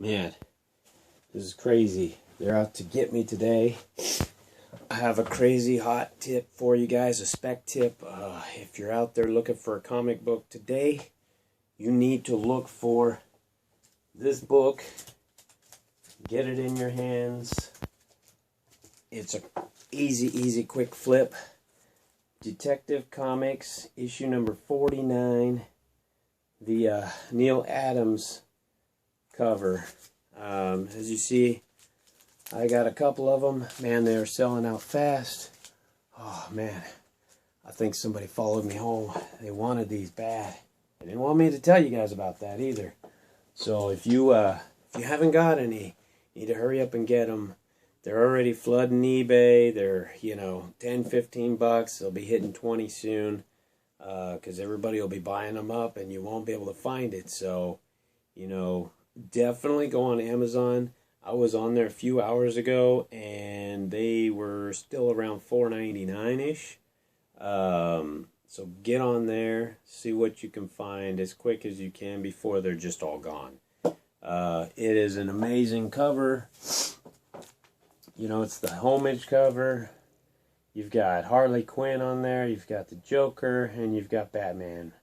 Man, this is crazy. They're out to get me today. I have a crazy hot tip for you guys, a spec tip. If you're out there looking for a comic book today, you need to look for this book. Get it in your hands. It's a easy, quick flip. Detective Comics, issue number 49. The Neil Adams cover. As you see, I got a couple of them. Man, they are selling out fast. Oh man, I think somebody followed me home. They wanted these bad. They didn't want me to tell you guys about that either. So if you haven't got any, you need to hurry up and get them. They're already flooding eBay. They're, 10, 15 bucks. They'll be hitting 20 soon. Because everybody will be buying them up and you won't be able to find it. So, definitely go on Amazon. I was on there a few hours ago and they were still around $4.99-ish. So get on there, see what you can find as quick as you can before they're just all gone. It is an amazing cover. It's the homage cover. You've got Harley Quinn on there, you've got the Joker, and you've got Batman.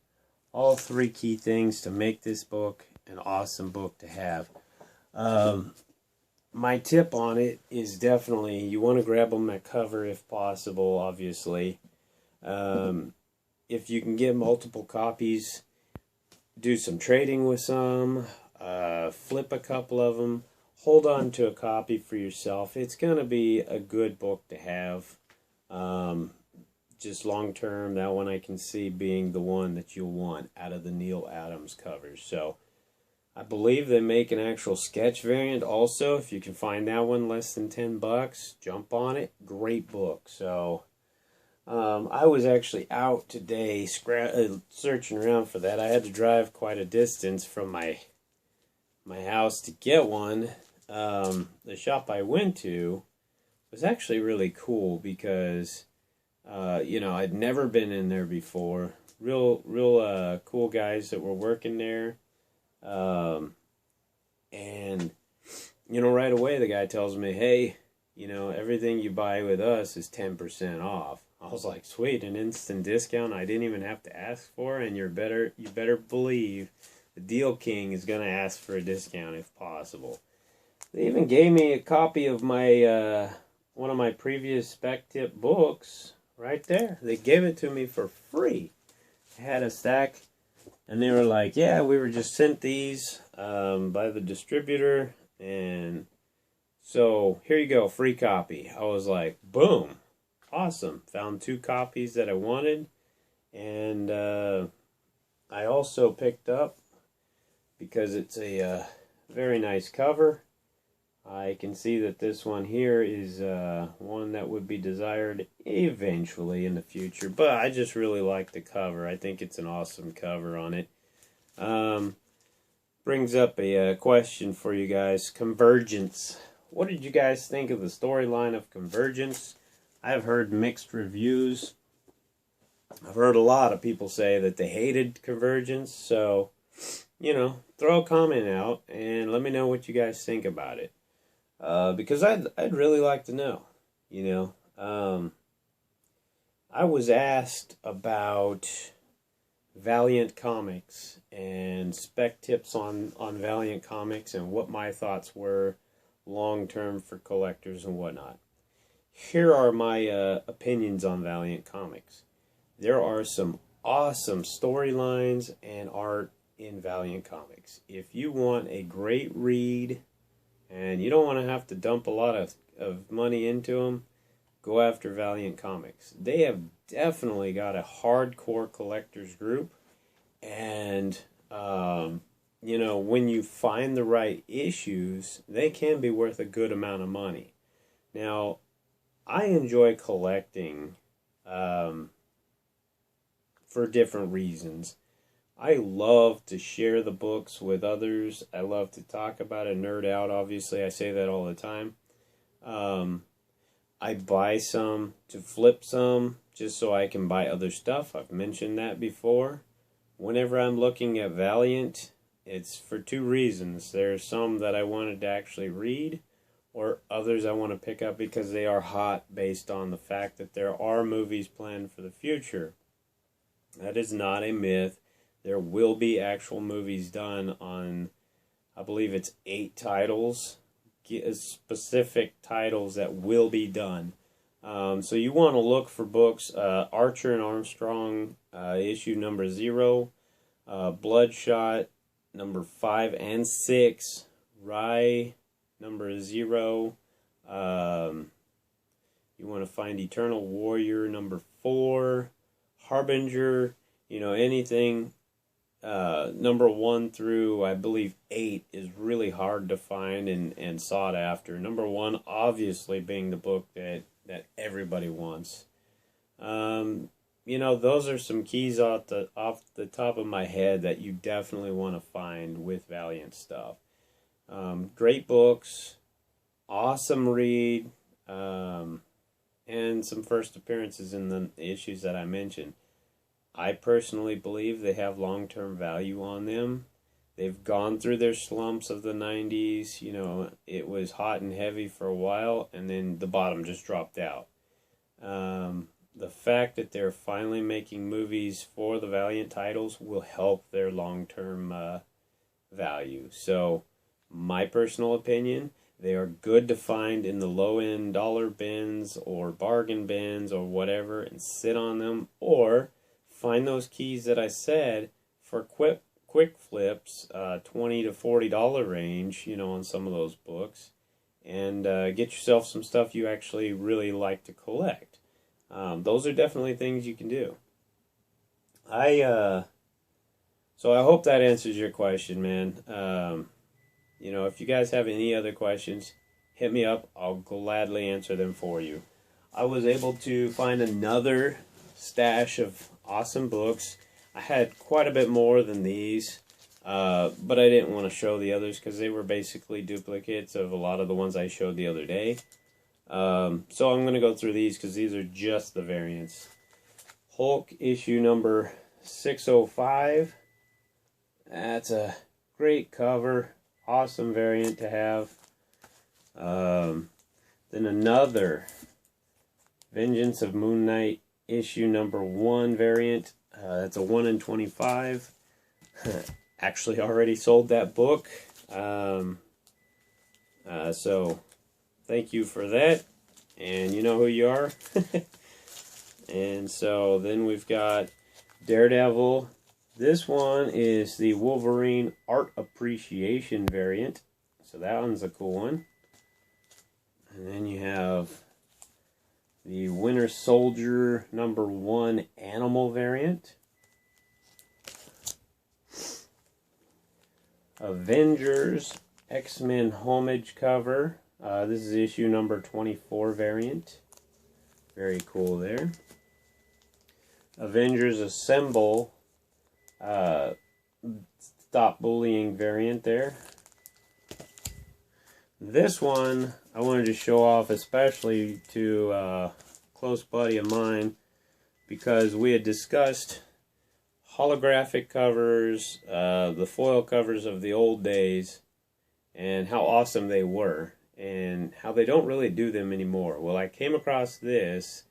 All three key things to make this book an awesome book to have. My tip on it is definitely, you want to grab them at cover if possible, obviously. If you can get multiple copies, do some trading with some, flip a couple of them, hold on to a copy for yourself. It's going to be a good book to have. Just long term, that one I can see being the one that you'll want out of the Neil Adams covers. So I believe they make an actual sketch variant also. If you can find that one less than 10 bucks, jump on it. Great book. So I was actually out today searching around for that. I had to drive quite a distance from my house to get one. The shop I went to was actually really cool because, I'd never been in there before. Real cool guys that were working there. And, right away the guy tells me, hey, everything you buy with us is 10% off. I was like, sweet, an instant discount I didn't even have to ask for, and you better believe the Deal King is going to ask for a discount if possible. They even gave me a copy of my one of my previous Spec Tip books right there. They gave it to me for free. I had a stack, and they were like, yeah, we were just sent these by the distributor, and so here you go, free copy. I was like, boom, awesome. Found 2 copies that I wanted, and I also picked up, because it's a very nice cover, I can see that this one here is one that would be desired eventually in the future. But I just really like the cover. I think it's an awesome cover on it. Brings up a question for you guys. Convergence. What did you guys think of the storyline of Convergence? I've heard mixed reviews. I've heard a lot of people say that they hated Convergence. So, throw a comment out and let me know what you guys think about it. Because I'd really like to know, I was asked about Valiant Comics and spec tips on Valiant Comics and what my thoughts were long term for collectors and whatnot. Here are my opinions on Valiant Comics. There are some awesome storylines and art in Valiant Comics. If you want a great read and you don't want to have to dump a lot of money into them, go after Valiant Comics. They have definitely got a hardcore collectors group. And, when you find the right issues, they can be worth a good amount of money. Now, I enjoy collecting for different reasons. I love to share the books with others. I love to talk about it, nerd out, obviously. I say that all the time. I buy some to flip some just so I can buy other stuff. I've mentioned that before. Whenever I'm looking at Valiant It's for two reasons. There's some that I wanted to actually read, or others I want to pick up because they are hot based on the fact that there are movies planned for the future. That is not a myth. There will be actual movies done on, I believe it's 8 titles, specific titles that will be done. So you want to look for books, Archer and Armstrong, issue number 0, Bloodshot, number 5 and 6, Rye, number 0. You want to find Eternal Warrior, number 4, Harbinger, anything number 1 through, I believe, 8 is really hard to find and sought after. Number 1, obviously, being the book that everybody wants. Those are some keys off the top of my head that you definitely want to find with Valiant stuff. Great books, awesome read, and some first appearances in the issues that I mentioned. I personally believe they have long-term value on them. They've gone through their slumps of the 90s. It was hot and heavy for a while, and then the bottom just dropped out. The fact that they're finally making movies for the Valiant titles will help their long-term value. So, my personal opinion, they are good to find in the low-end dollar bins or bargain bins or whatever and sit on them, or find those keys that I said for quick flips, $20 to $40 range, on some of those books, and get yourself some stuff you actually really like to collect. Those are definitely things you can do. So I hope that answers your question, man. If you guys have any other questions, hit me up. I'll gladly answer them for you. I was able to find another stash of awesome books. I had quite a bit more than these, but I didn't want to show the others because they were basically duplicates of a lot of the ones I showed the other day. So I'm going to go through these because these are just the variants. Hulk issue number 605. That's a great cover. Awesome variant to have. Then another Vengeance of Moon Knight issue number 1 variant. That's a 1 in 25. Actually already sold that book. So thank you for that. And you know who you are. And so then we've got Daredevil. This one is the Wolverine Art Appreciation variant. So that one's a cool one. And then you have the Winter Soldier number 1 Animal variant. Avengers X-Men Homage cover. This is issue number 24 variant. Very cool there. Avengers Assemble Stop Bullying variant there. This one I wanted to show off especially to a close buddy of mine because we had discussed holographic covers, the foil covers of the old days, and how awesome they were and how they don't really do them anymore. Well, I came across this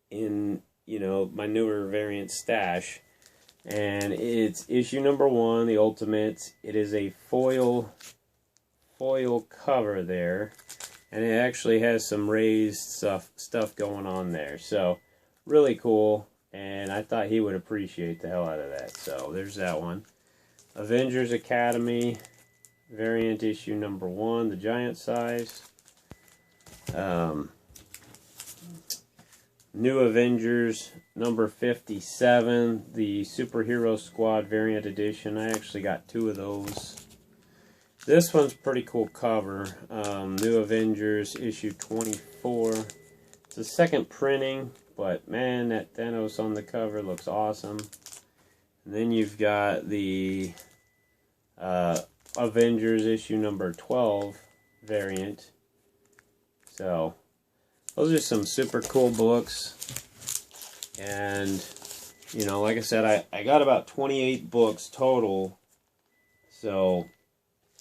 in my newer variant stash, and it's issue number 1, the Ultimates. It is a foil cover there, and it actually has some raised stuff going on there. So really cool, and I thought he would appreciate the hell out of that. So there's that one. Avengers Academy variant issue number 1, the giant size. New Avengers number 57, the Superhero Squad variant edition. I actually got 2 of those. This one's pretty cool cover. New Avengers issue 24. It's the second printing, but man, that Thanos on the cover looks awesome. And then you've got the Avengers issue number 12 variant. So those are some super cool books. And like I said, I got about 28 books total. So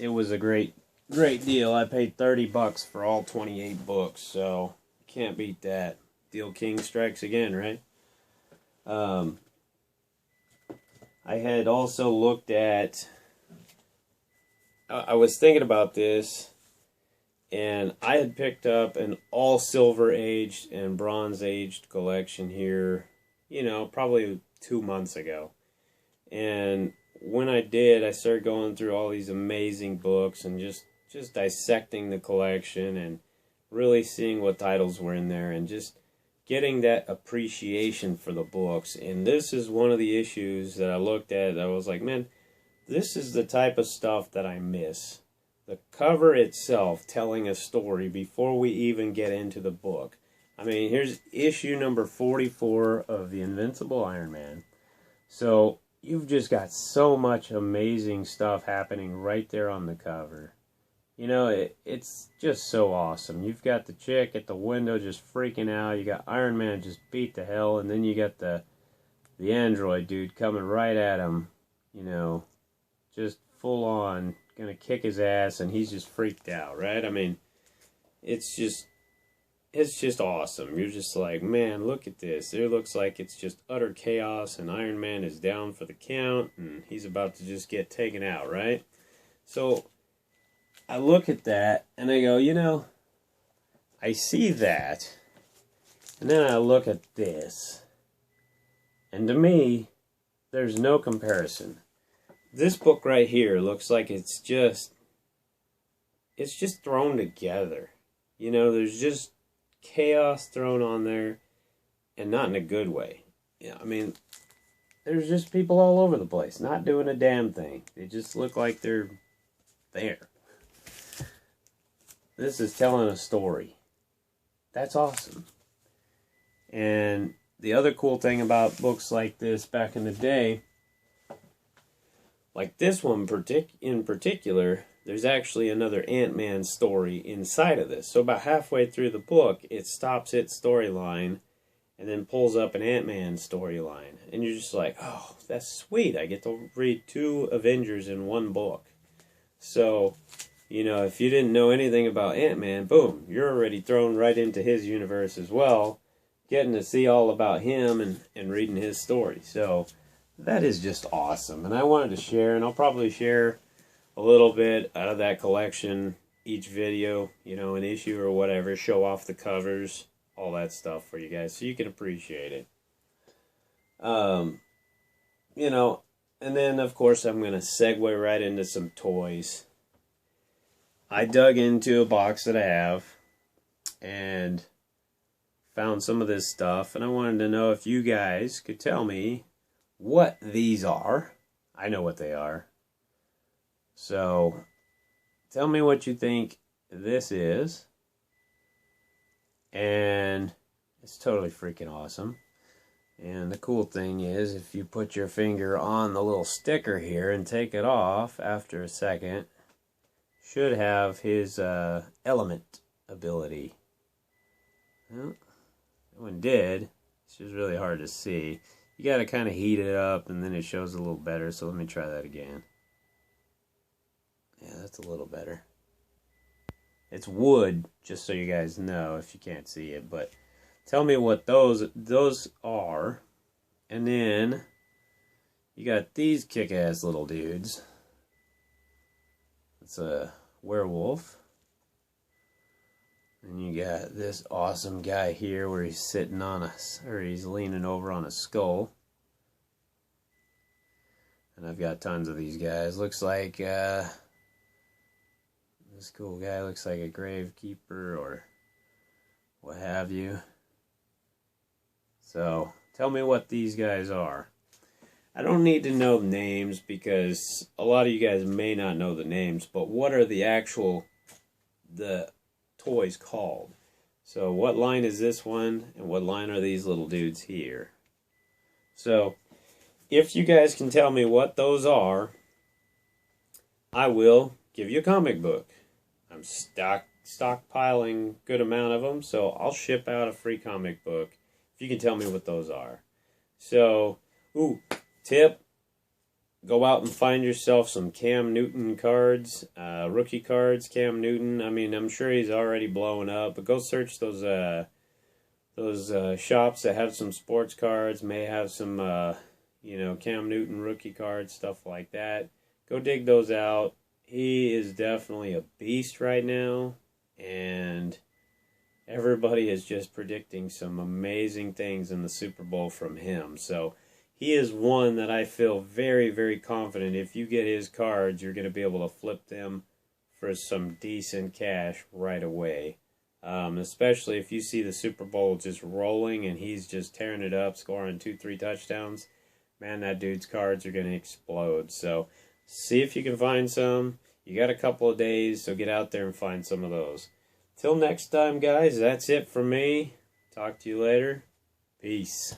it was a great deal. I paid $30 for all 28 books, so can't beat that. Deal King strikes again, right? I had also looked at, I was thinking about this, and I had picked up an all silver aged and bronze aged collection here, you know, probably 2 months ago. And when I did, I started going through all these amazing books and just dissecting the collection and really seeing what titles were in there and just getting that appreciation for the books. And this is one of the issues that I looked at. I was like, man, this is the type of stuff that I miss. The cover itself telling a story before we even get into the book. I mean, here's issue number 44 of The Invincible Iron Man. So you've just got so much amazing stuff happening right there on the cover. You know, it's just so awesome. You've got the chick at the window just freaking out. You got Iron Man just beat to hell. And then you got the android dude coming right at him. You know, just full on. Gonna kick his ass. And he's just freaked out, right? I mean, it's just awesome. You're just like, man, look at this. It looks like it's just utter chaos. And Iron Man is down for the count. And he's about to just get taken out, right? So I look at that and I go, you know, I see that, and then I look at this, and to me, there's no comparison. This book right here looks like it's just thrown together. You know, there's just chaos thrown on there, and not in a good way. Yeah, I mean, there's just people all over the place, not doing a damn thing. They just look like they're there. This is telling a story. That's awesome. And the other cool thing about books like this back in the day, like this one in particular, there's actually another Ant-Man story inside of this. So about halfway through the book, it stops its storyline and then pulls up an Ant-Man storyline. And you're just like, oh, that's sweet. I get to read 2 Avengers in one book. So, you know, if you didn't know anything about Ant-Man, boom, you're already thrown right into his universe as well, getting to see all about him and reading his story. So that is just awesome. And I wanted to share, and I'll probably share a little bit out of that collection each video, you know, an issue or whatever, show off the covers, all that stuff for you guys so you can appreciate it. You know, and then of course I'm going to segue right into some toys. I dug into a box that I have and found some of this stuff, and I wanted to know if you guys could tell me what these are. I know what they are. So, tell me what you think this is. And it's totally freaking awesome. And the cool thing is, if you put your finger on the little sticker here and take it off after a second, should have his element ability. Well, that one did. It's just really hard to see. You gotta kind of heat it up and then it shows a little better. So let me try that again. Yeah, that's a little better. It's wood, just so you guys know if you can't see it. But tell me what those are. And then you got these kick-ass little dudes. It's a werewolf. And you got this awesome guy here where he's sitting on he's leaning over on a skull. And I've got tons of these guys. Looks like this cool guy looks like a gravekeeper or what have you. So, tell me what these guys are. I don't need to know names because a lot of you guys may not know the names, but what are the toys called? So what line is this one and what line are these little dudes here? So if you guys can tell me what those are, I will give you a comic book. I'm stockpiling a good amount of them, so I'll ship out a free comic book if you can tell me what those are. So, tip, go out and find yourself some Cam Newton cards, rookie cards. Cam Newton. I mean, I'm sure he's already blowing up, but go search those shops that have some sports cards. May have some Cam Newton rookie cards, stuff like that. Go dig those out. He is definitely a beast right now, and everybody is just predicting some amazing things in the Super Bowl from him. So he is one that I feel very, very confident if you get his cards, you're going to be able to flip them for some decent cash right away. Especially if you see the Super Bowl just rolling and he's just tearing it up, scoring 2-3 touchdowns. Man, that dude's cards are going to explode. So see if you can find some. You got a couple of days, so get out there and find some of those. Till next time, guys, that's it for me. Talk to you later. Peace.